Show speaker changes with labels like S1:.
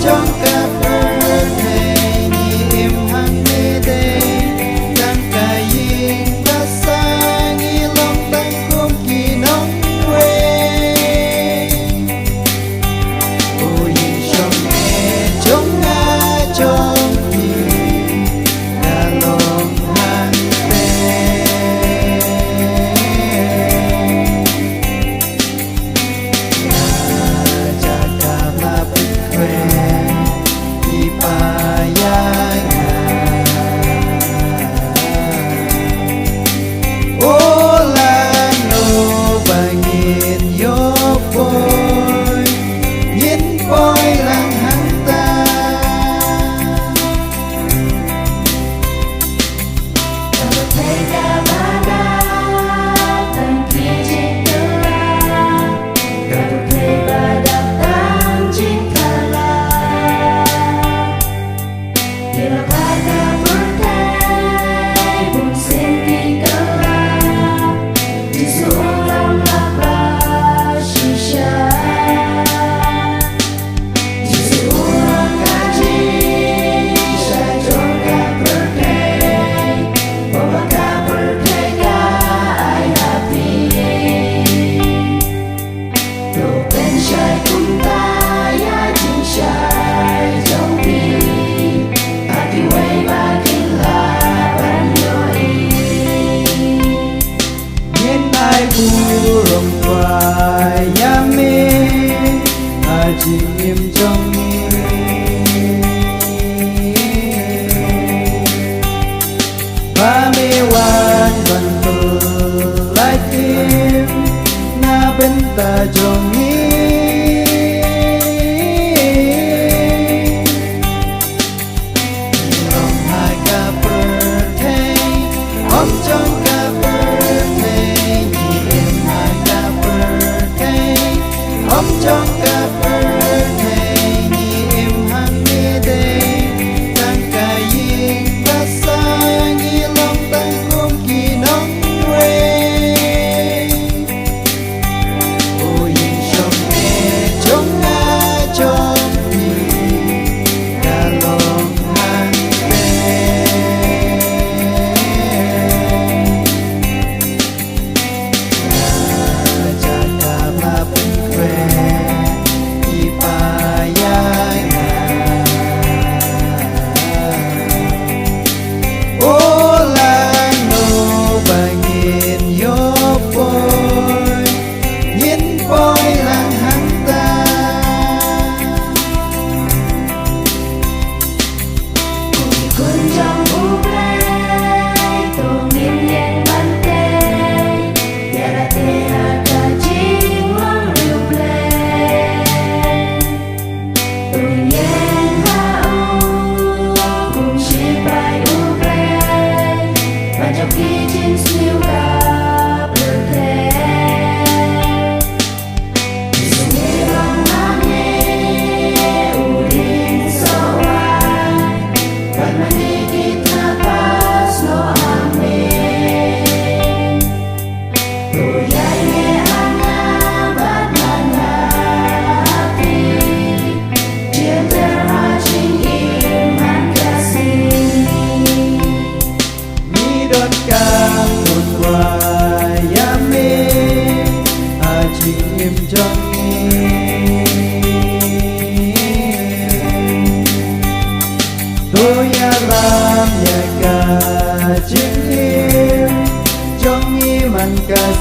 S1: trong cả birthday ni im hang ni day đang cài yên ta sang nghi lòng tăng cung kỳ nóng quê ô yên trong nghe trong nga trong thì cả lòng hang tê rộng và yami chỉ im trong ba mươi wan vẫn bờ lại tim na bên ta trong lòng hai ca birthday om trong ca birthday om trong cả birthday ni im hang ni day đang cài yên ta sang nghi lòng tăng cung kỳ nóng quê ô yên trong nghe trong nga trong thì cả lòng hang tê cha cả ma bên quê im trong tôi làm nhà cả chính im trong im ăn cả